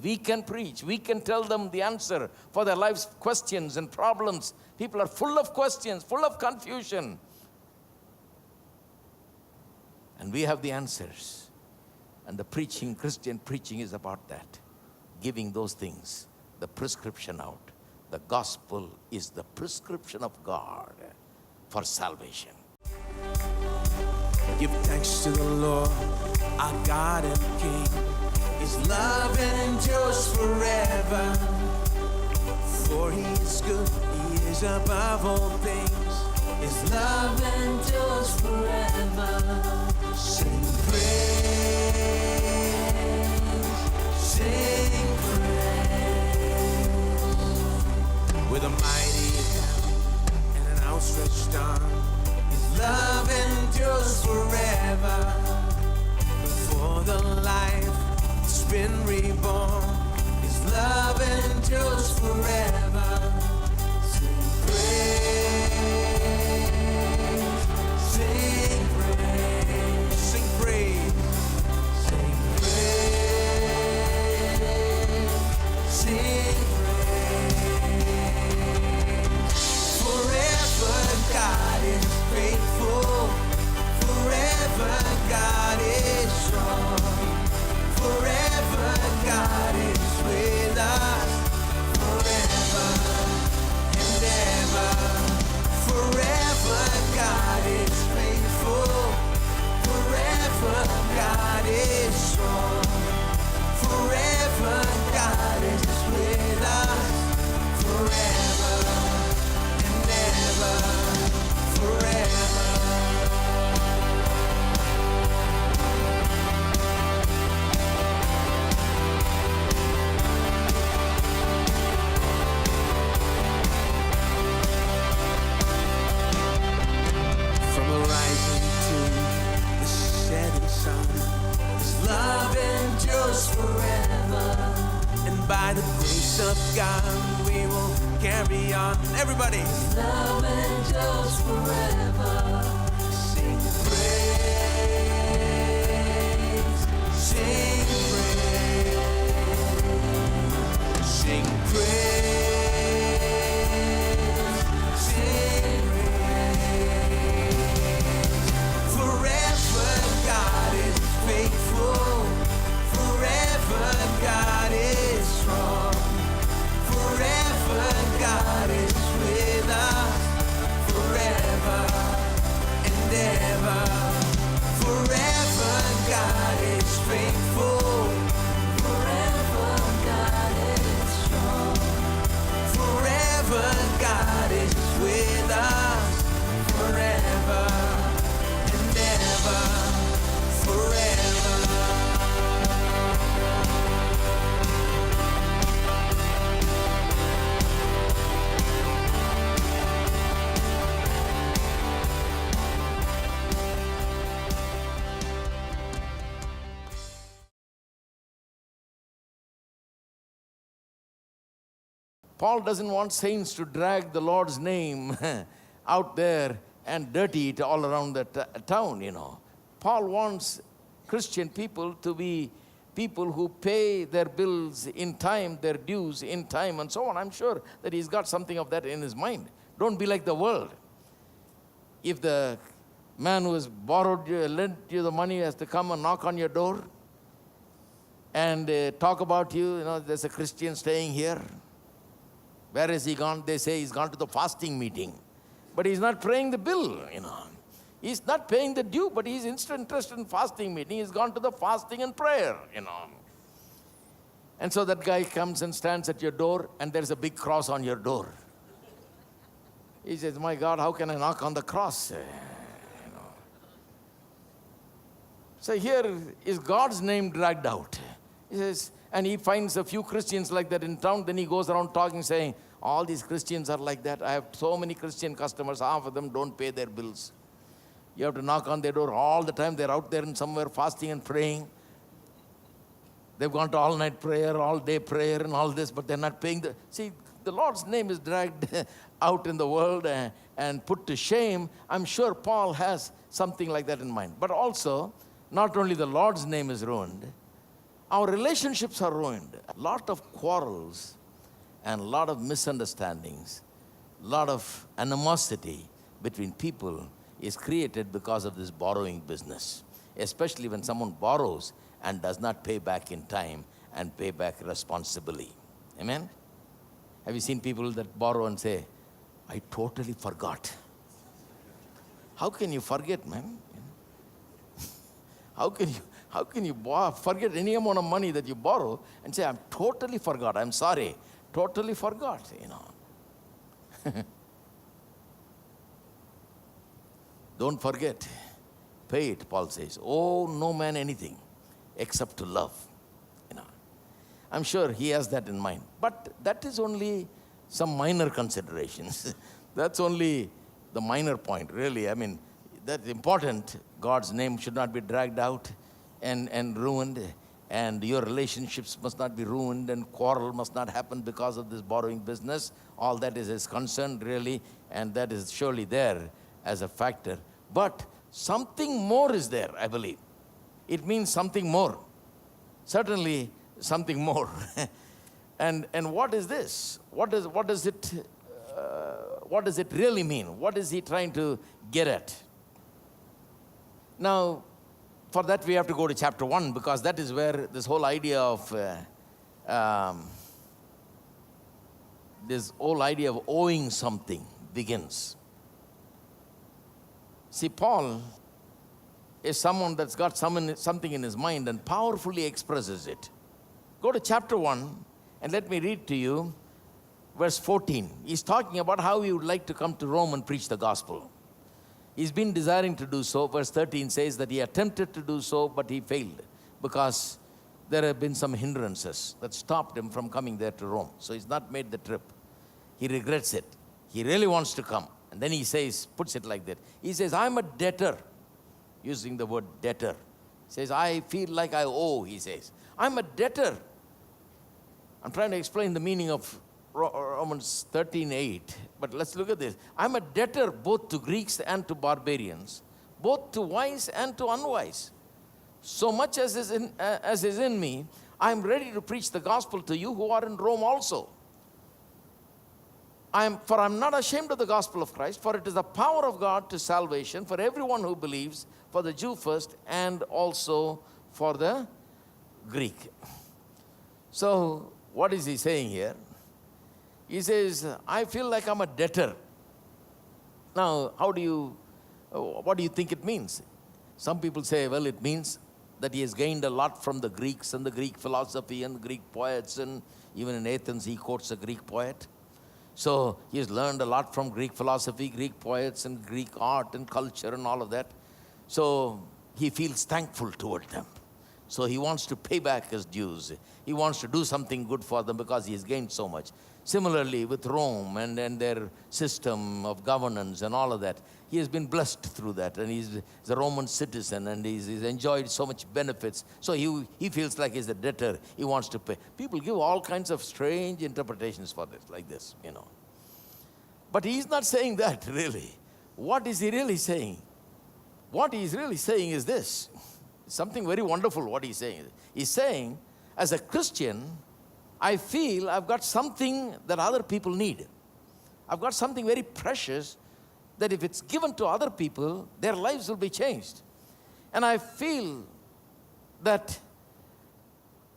We can preach. We can tell them the answer for their life's questions and problems. People are full of questions, full of confusion. And we have the answers. And the preaching, Christian preaching, is about that. Giving those things, the prescription out. The gospel is the prescription of God for salvation. Give thanks to the Lord, our God and King. His love endures forever. For He is good, He is above all things. His love endures forever. Sing praise, sing praise. With a mighty hand and an outstretched arm, His love endures forever. For the life that's been reborn, His love endures forever. Sing praise, sing praise, sing praise, sing praise, sing praise. Forever God is faithful. Forever God is strong. Forever God is with us. Forever and ever. Forever God is faithful. Forever God is strong. Forever God is with us. Forever and ever. Forever. From the rising to the setting sun, His love endures forever. And by the grace of God, we will carry on. Everybody, His love endures forever. Sing praise, sing praise, sing praise, sing praise. Forever God is faithful. Forever God is strong. Forever God is with us. Forever and ever. Forever God is faithful. Forever God is strong. Forever God is with us. Forever and ever. Forever. Paul doesn't want saints to drag the Lord's name out there and dirty it all around the town, you know. Paul wants Christian people to be people who pay their bills in time, their dues in time, and so on. I'm sure that he's got something of that in his mind. Don't be like the world. If the man who has borrowed you, lent you the money has to come and knock on your door and talk about you, you know, there's a Christian staying here. Where is he gone? They say he's gone to the fasting meeting. But he's not paying the bill, you know. He's not paying the due, but he's interested in fasting meeting. He's gone to the fasting and prayer, you know. And so that guy comes and stands at your door, and there's a big cross on your door. He says, my God, how can I knock on the cross? You know. So here is God's name dragged out. He says, and he finds a few Christians like that in town. Then he goes around talking, saying, all these Christians are like that. I have so many Christian customers. Half of them don't pay their bills. You have to knock on their door all the time. They're out there in somewhere fasting and praying. They've gone to all-night prayer, all-day prayer, and all this, but they're not paying the... See, the Lord's name is dragged out in the world and put to shame. I'm sure Paul has something like that in mind. But also, not only the Lord's name is ruined, our relationships are ruined. A lot of quarrels and a lot of misunderstandings, a lot of animosity between people is created because of this borrowing business, especially when someone borrows and does not pay back in time and pay back responsibly. Amen? Have you seen people that borrow and say, I totally forgot? How can you forget, man? How can you forget any amount of money that you borrow and say, I'm totally forgot, I'm sorry, totally forgot, Don't forget, pay it, Paul says. Oh, no man anything except to love. I'm sure he has that in mind. But that is only some minor considerations. That's only the minor point, really. I mean, that's important. God's name should not be dragged out and ruined. And your relationships must not be ruined, and quarrel must not happen because of this borrowing business. All that is his concern, really, and that is surely there as a factor. But something more is there, I believe. It means something more. Certainly something more. And what is this? What does it really mean? What is he trying to get at? Now, for that we have to go to chapter 1, because that is where this whole idea of owing something begins. See, Paul is someone that's got something in his mind and powerfully expresses it. Go to chapter 1 and let me read to you verse 14. He's talking about how he would like to come to Rome and preach the gospel. He's been desiring to do so. Verse 13 says that he attempted to do so, but he failed because there have been some hindrances that stopped him from coming there to Rome. So he's not made the trip. He regrets it. He really wants to come. And then he says, puts it like that. He says, I'm a debtor, using the word debtor. He says, I feel like I owe, he says. I'm a debtor. I'm trying to explain the meaning of Romans 13:8, but let's look at this. I'm a debtor both to Greeks and to barbarians, both to wise and to unwise. So much as is in me, I'm ready to preach the gospel to you who are in Rome also. For I'm not ashamed of the gospel of Christ, for it is the power of God to salvation for everyone who believes, for the Jew first and also for the Greek. So, what is he saying here? He says, I feel like I'm a debtor. Now, what do you think it means? Some people say, well, it means that he has gained a lot from the Greeks and the Greek philosophy and the Greek poets, and even in Athens he quotes a Greek poet. So he has learned a lot from Greek philosophy, Greek poets, and Greek art and culture and all of that. So he feels thankful toward them. So he wants to pay back his dues. He wants to do something good for them because he has gained so much. Similarly, with Rome and their system of governance and all of that, he has been blessed through that. And he's a Roman citizen, and he's enjoyed so much benefits. So he feels like he's a debtor. He wants to pay. People give all kinds of strange interpretations for this, like this, But he's not saying that, really. What is he really saying? What he's really saying is this. Something very wonderful what he's saying. He's saying, as a Christian, I feel I've got something that other people need. I've got something very precious that if it's given to other people, their lives will be changed. And I feel that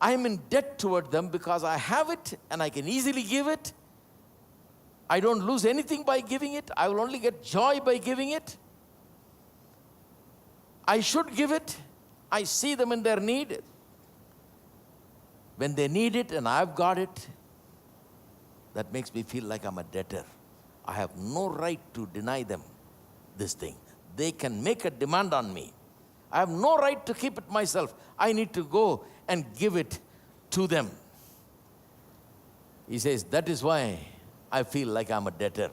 I'm in debt toward them because I have it and I can easily give it. I don't lose anything by giving it. I will only get joy by giving it. I should give it. I see them in their need. When they need it and I've got it, that makes me feel like I'm a debtor. I have no right to deny them this thing. They can make a demand on me. I have no right to keep it myself. I need to go and give it to them. He says, that is why I feel like I'm a debtor.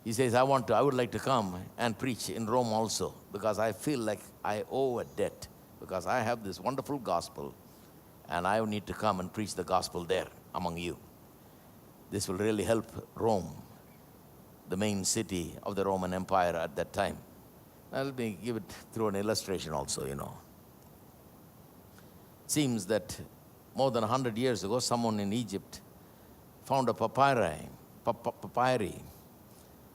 He says, I would like to come and preach in Rome also, because I feel like I owe a debt, because I have this wonderful gospel, and I need to come and preach the gospel there among you. This will really help Rome, the main city of the Roman Empire at that time. Now, let me give it through an illustration also, seems that more than 100 years ago, someone in Egypt found a papyri,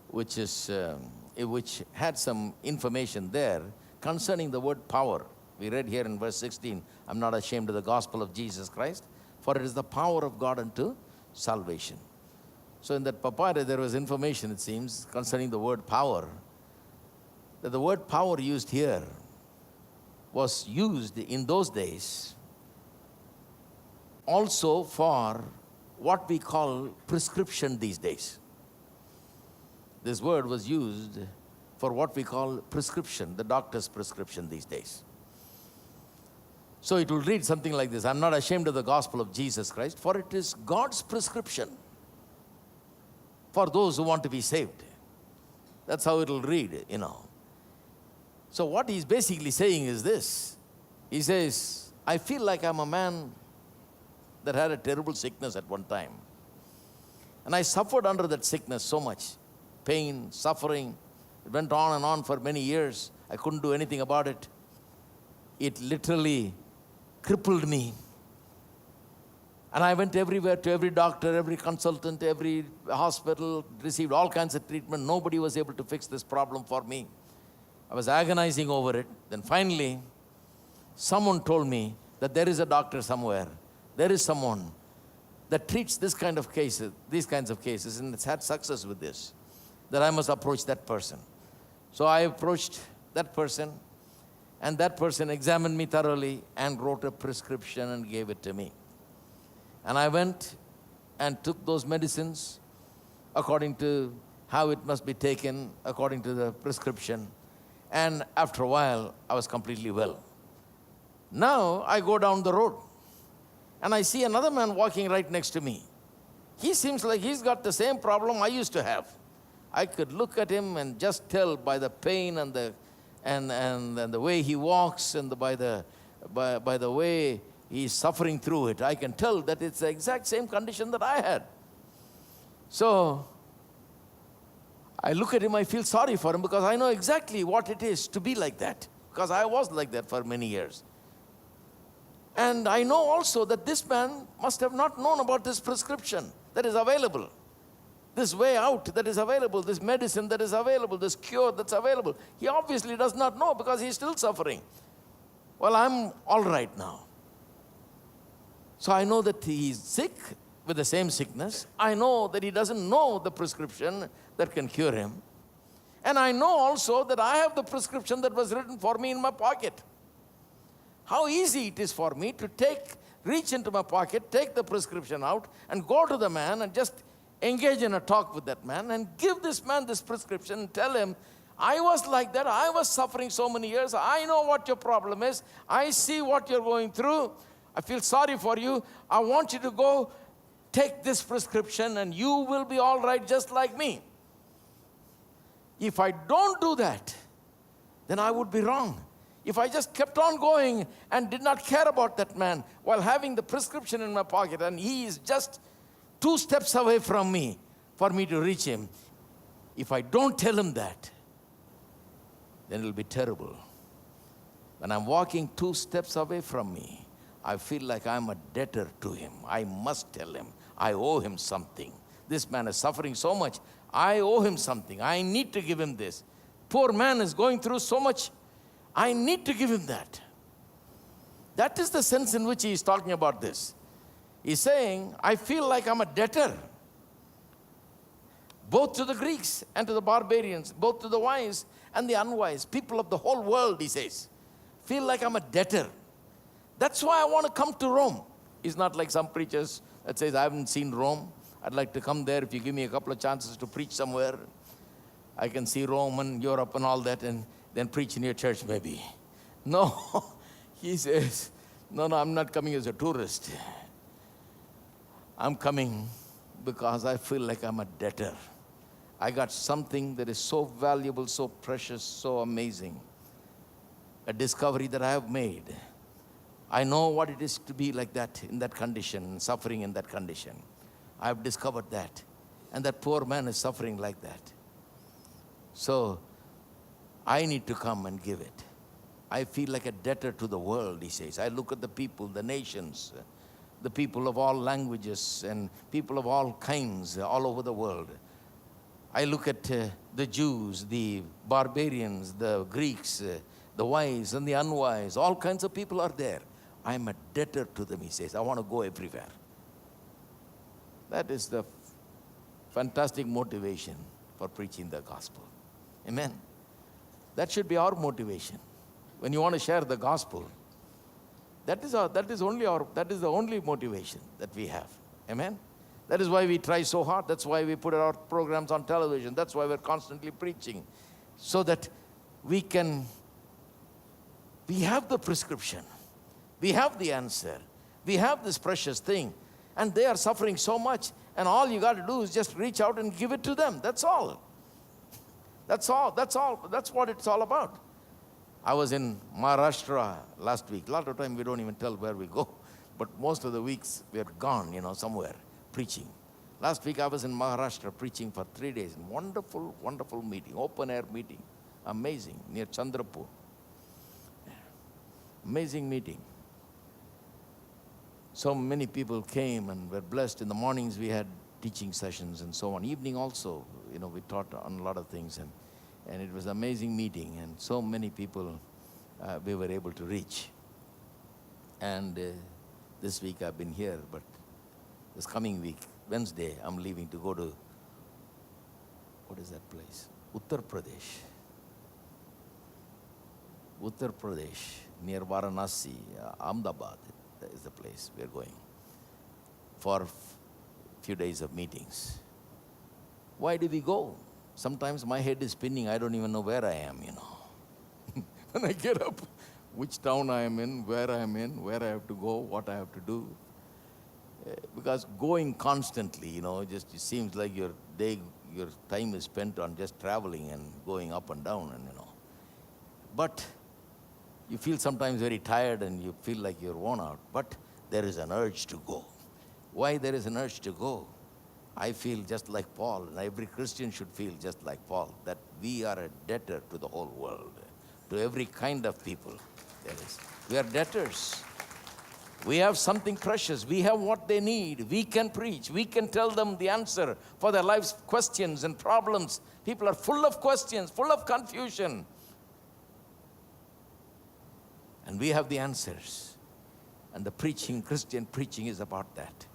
which had some information there concerning the word power. We read here in verse 16, I'm not ashamed of the gospel of Jesus Christ, for it is the power of God unto salvation. So in that papyri, there was information, it seems, concerning the word power. That the word power used here was used in those days also for what we call prescription these days. This word was used for what we call prescription, the doctor's prescription these days. So it will read something like this: I'm not ashamed of the gospel of Jesus Christ, for it is God's prescription for those who want to be saved. That's how it will read, So what he's basically saying is this. He says, I feel like I'm a man that had a terrible sickness at one time. And I suffered under that sickness so much. Pain, suffering. It went on and on for many years. I couldn't do anything about it. It literally crippled me. And I went everywhere, to every doctor, every consultant, every hospital, received all kinds of treatment. Nobody was able to fix this problem for me. I was agonizing over it. Then finally, someone told me that there is a doctor somewhere. There is someone that treats these kinds of cases, and it's had success with this, that I must approach that person. So I approached that person, and that person examined me thoroughly and wrote a prescription and gave it to me. And I went and took those medicines according to how it must be taken, according to the prescription. And after a while, I was completely well. Now I go down the road and I see another man walking right next to me. He seems like he's got the same problem I used to have. I could look at him and just tell by the pain and the way he walks and by the way he's suffering through it. I can tell that it's the exact same condition that I had. So I look at him, I feel sorry for him because I know exactly what it is to be like that, because I was like that for many years. And I know also that this man must have not known about this prescription that is available, this way out that is available, this medicine that is available, this cure that's available. He obviously does not know because he's still suffering. Well, I'm all right now. So I know that he's sick with the same sickness. I know that he doesn't know the prescription that can cure him. And I know also that I have the prescription that was written for me in my pocket. How easy it is for me to reach into my pocket, take the prescription out, and go to the man and just engage in a talk with that man and give this man this prescription and tell him, I was like that, I was suffering so many years, I know what your problem is, I see what you're going through, I feel sorry for you, I want you to go take this prescription and you will be all right just like me. If I don't do that, then I would be wrong. If I just kept on going and did not care about that man while having the prescription in my pocket and he is just 2 steps away from me for me to reach him, if I don't tell him that, then it will be terrible. When I'm walking 2 steps away from me, I feel like I'm a debtor to him. I must tell him. I owe him something. This man is suffering so much. I owe him something. I need to give him this. Poor man is going through so much. I need to give him that. That is the sense in which he is talking about this. He's saying, I feel like I'm a debtor, both to the Greeks and to the barbarians, both to the wise and the unwise, people of the whole world, he says. Feel like I'm a debtor. That's why I want to come to Rome. It's not like some preachers that says, I haven't seen Rome. I'd like to come there if you give me a couple of chances to preach somewhere. I can see Rome and Europe and all that and then preach in your church maybe. No, he says, no, I'm not coming as a tourist. I'm coming because I feel like I'm a debtor. I got something that is so valuable, so precious, so amazing. A discovery that I have made. I know what it is to be like that, in that condition, suffering in that condition. I have discovered that. And that poor man is suffering like that. So I need to come and give it. I feel like a debtor to the world, he says. I look at the people, the nations, the people of all languages and people of all kinds all over the world. I look at the Jews, the barbarians, the Greeks, the wise and the unwise. All kinds of people are there. I'm a debtor to them, he says. I want to go everywhere. That is the fantastic motivation for preaching the gospel. Amen. That should be our motivation. When you want to share the gospel, that is the only motivation that we have. Amen. That is why we try so hard. That's why we put our programs on television. That's why we're constantly preaching. So that we have the prescription. We have the answer. We have this precious thing. And they are suffering so much. And all you got to do is just reach out and give it to them. That's all. That's all. That's all. That's what it's all about. I was in Maharashtra last week. A lot of time we don't even tell where we go. But most of the weeks we're gone, somewhere, preaching. Last week I was in Maharashtra preaching for 3 days. Wonderful, wonderful meeting. Open air meeting. Amazing. Near Chandrapur. Amazing meeting. So many people came and were blessed. In the mornings we had teaching sessions and so on. Evening also, we taught on a lot of things. And it was an amazing meeting. And so many people we were able to reach. And this week I've been here, but this coming week, Wednesday, I'm leaving to go to, what is that place? Uttar Pradesh. Uttar Pradesh, near Varanasi, Ahmedabad. That is the place we're going for a few days of meetings. Why do we go? Sometimes my head is spinning. I don't even know where I am, When I get up, which town I am in, where I am in, where I have to go, what I have to do. Because going constantly, just it seems like your time is spent on just traveling and going up and down, But you feel sometimes very tired and you feel like you're worn out. But there is an urge to go. Why there is an urge to go? I feel just like Paul, and every Christian should feel just like Paul, that we are a debtor to the whole world, to every kind of people there is. We are debtors. We have something precious. We have what they need. We can preach. We can tell them the answer for their life's questions and problems. People are full of questions, full of confusion. And we have the answers. And the preaching, Christian preaching, is about that.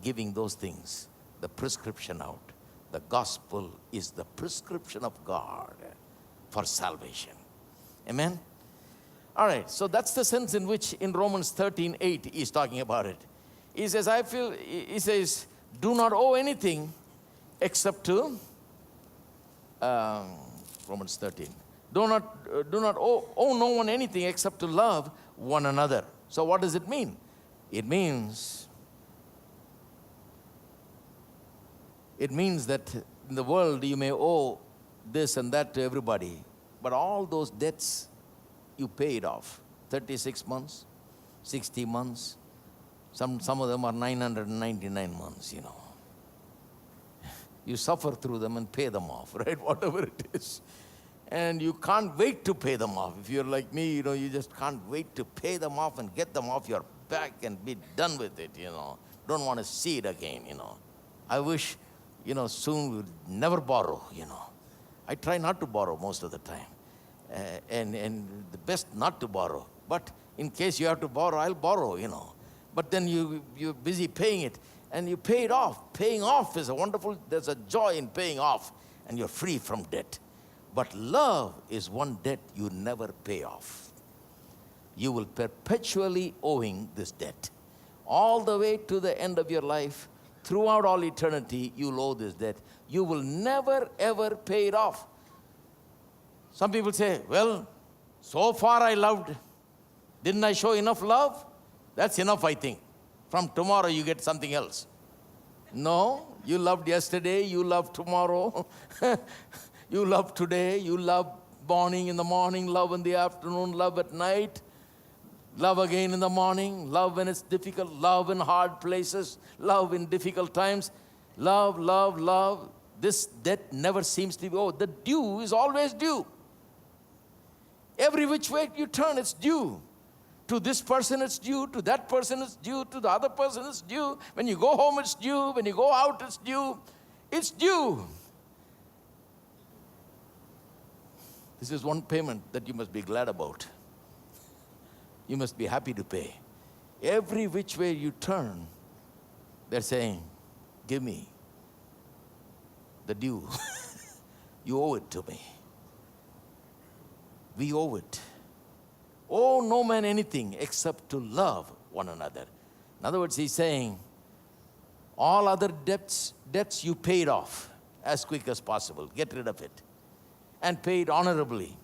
Giving those things, the prescription out. The gospel is the prescription of God for salvation. Amen? All right, so that's the sense in which in Romans 13:8 he's talking about it. He says, do not owe anything except to, Romans 13. Do not owe no one anything except to love one another. So what does it mean? It means that in the world you may owe this and that to everybody, but all those debts you paid off. 36 months, 60 months, some of them are 999 months, You suffer through them and pay them off, right? Whatever it is. And you can't wait to pay them off. If you're like me, you just can't wait to pay them off and get them off your back and be done with it, Don't want to see it again, I wish, soon we'll never borrow, I try not to borrow most of the time. And the best not to borrow. But in case you have to borrow, I'll borrow, But then you're busy paying it. And you pay it off. Paying off is there's a joy in paying off. And you're free from debt. But love is one debt you never pay off. You will perpetually owing this debt. All the way to the end of your life, throughout all eternity, you'll owe this debt. You will never, ever pay it off. Some people say, well, so far I loved. Didn't I show enough love? That's enough, I think. From tomorrow you get something else. No, you loved yesterday, you love tomorrow. You love today, you love morning in the morning, love in the afternoon, love at night. Love again in the morning, love when it's difficult, love in hard places, love in difficult times. Love, love, love. This debt never seems to be owed. The due is always due. Every which way you turn, it's due. To this person it's due, to that person it's due, to the other person it's due. When you go home it's due, when you go out it's due. It's due. This is one payment that you must be glad about. You must be happy to pay. Every which way you turn, they're saying, give me the due. You owe it to me. We owe it. Owe no man anything except to love one another. In other words, he's saying, all other debts you paid off as quick as possible. Get rid of it. And pay it honorably.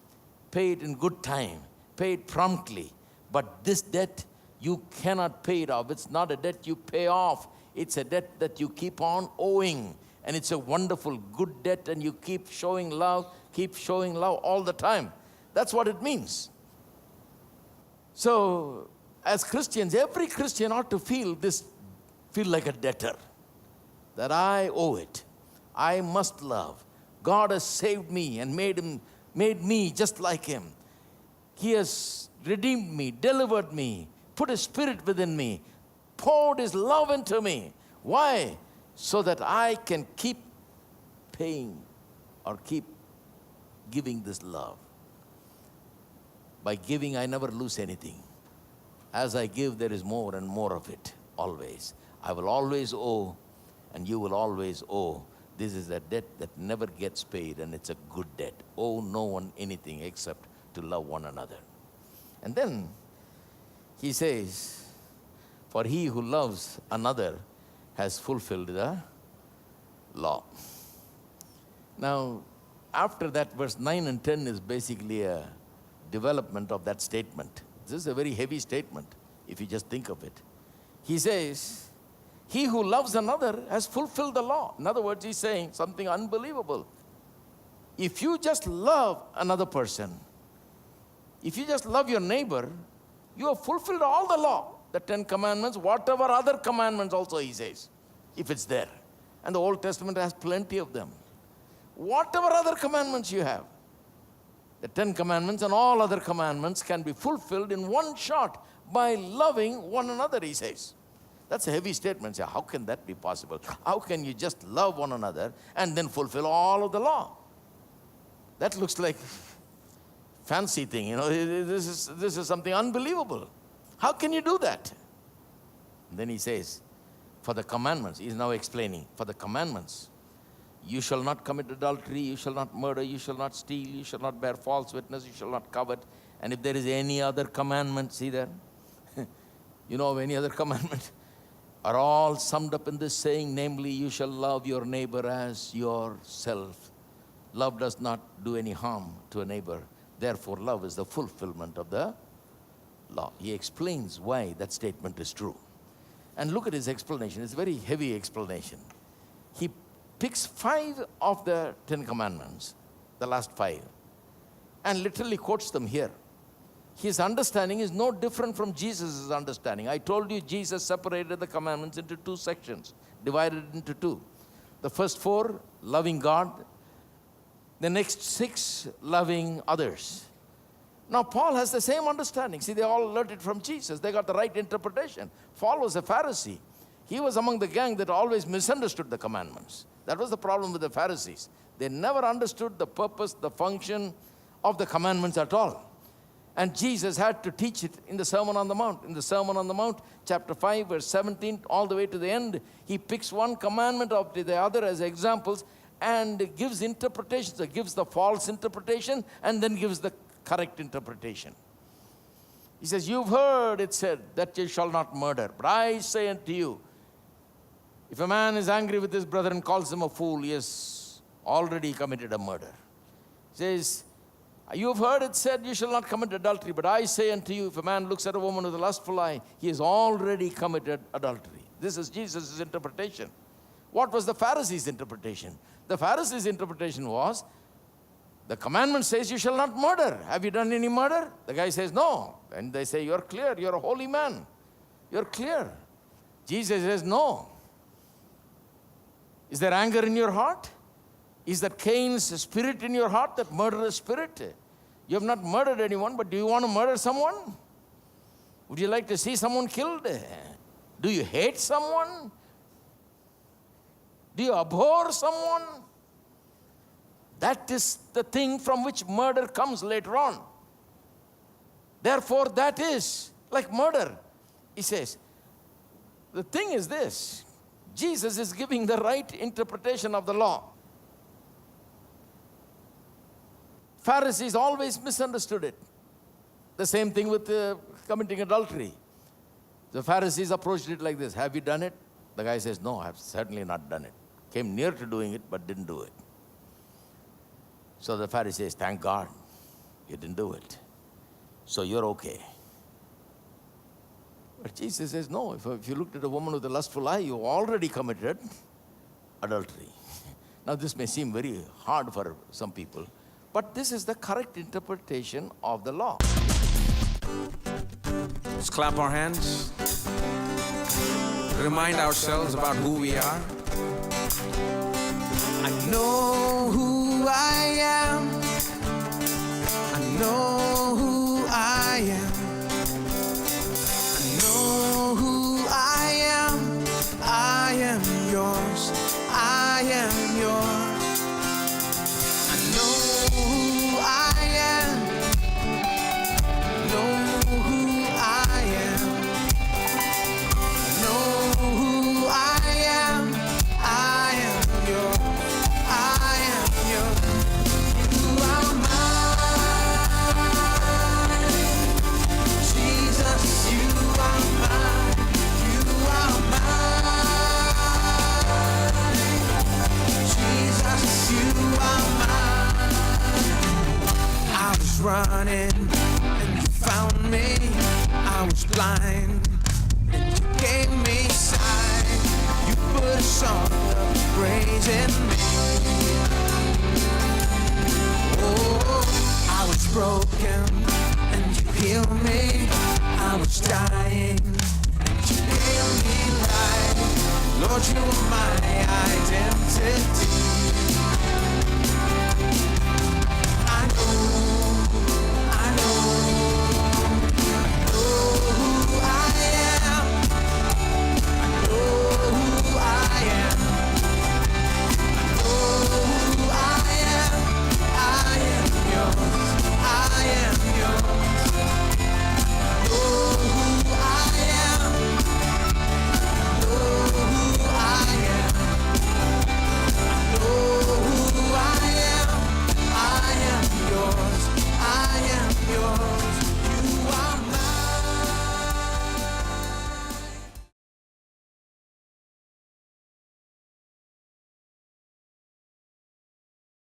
Pay it in good time. Pay it promptly. But this debt, you cannot pay it off. It's not a debt you pay off. It's a debt that you keep on owing. And it's a wonderful, good debt, and you keep showing love all the time. That's what it means. So, as Christians, every Christian ought to feel like a debtor. That I owe it. I must love. God has saved me and made me just like Him. He has redeemed me, delivered me, put His Spirit within me, poured His love into me. Why? So that I can keep paying or keep giving this love. By giving, I never lose anything. As I give, there is more and more of it, always. I will always owe, and you will always owe. This is a debt that never gets paid, and it's a good debt. Owe no one anything except to love one another. And then he says, for he who loves another has fulfilled the law. Now, after that, verse 9 and 10 is basically a development of that statement. This is a very heavy statement, if you just think of it. He says, he who loves another has fulfilled the law. In other words, he's saying something unbelievable. If you just love another person, if you just love your neighbor, you have fulfilled all the law. The 10 commandments, whatever other commandments also, he says, if it's there. And the Old Testament has plenty of them. Whatever other commandments you have, the 10 commandments and all other commandments can be fulfilled in one shot by loving one another, he says. That's a heavy statement. Say, how can that be possible? How can you just love one another and then fulfill all of the law? That looks like fancy thing, this is something unbelievable. How can you do that? And then he says, for the commandments, he's now explaining, for the commandments, you shall not commit adultery, you shall not murder, you shall not steal, you shall not bear false witness, you shall not covet. And if there is any other commandment, see there? You know of any other commandment? Are all summed up in this saying, namely, you shall love your neighbor as yourself. Love does not do any harm to a neighbor. Therefore, love is the fulfillment of the law. He explains why that statement is true. And look at his explanation. It's a very heavy explanation. He picks 5 of the 10 commandments, the last 5, and literally quotes them here. His understanding is no different from Jesus' understanding. I told you Jesus separated the commandments into 2 sections, divided it into 2. The first 4, loving God. The next 6, loving others. Now, Paul has the same understanding. See, they all learned it from Jesus. They got the right interpretation. Paul was a Pharisee. He was among the gang that always misunderstood the commandments. That was the problem with the Pharisees. They never understood the purpose, the function of the commandments at all. And Jesus had to teach it in the Sermon on the Mount. In the Sermon on the Mount, chapter 5, verse 17, all the way to the end, he picks one commandment after the other as examples and gives interpretations. He gives the false interpretation and then gives the correct interpretation. He says, you've heard it said that you shall not murder. But I say unto you, if a man is angry with his brother and calls him a fool, he has already committed a murder. He says, you have heard it said, you shall not commit adultery. But I say unto you, if a man looks at a woman with a lustful eye, he has already committed adultery. This is Jesus' interpretation. What was the Pharisees' interpretation? The Pharisees' interpretation was, the commandment says you shall not murder. Have you done any murder? The guy says, no. And they say, you're clear. You're a holy man. You're clear. Jesus says, no. Is there anger in your heart? Is that Cain's spirit in your heart, that murderous spirit? You have not murdered anyone, but do you want to murder someone? Would you like to see someone killed? Do you hate someone? Do you abhor someone? That is the thing from which murder comes later on. Therefore, that is like murder. He says, the thing is this: Jesus is giving the right interpretation of the law. Pharisees always misunderstood it. The same thing with committing adultery. The Pharisees approached it like this: have you done it? The guy says, no, I have certainly not done it. Came near to doing it, but didn't do it. So the Pharisee says, thank God you didn't do it. So you're okay. But Jesus says, no, if you looked at a woman with a lustful eye, you already committed adultery. Now this may seem very hard for some people, but this is the correct interpretation of the law. Let's clap our hands. Remind ourselves about who we are. I know who I am. I know who I am. I know who I am. I am yours. I am yours. I know who I am. Know who I am. Know who I am. I am yours. I am yours. You are mine. Jesus, you are mine. You are mine. Jesus, you are mine. I was running and you found me. I was blind and you gave me sight. You put a song of praise in me. Oh, I was broken and you healed me. I was dying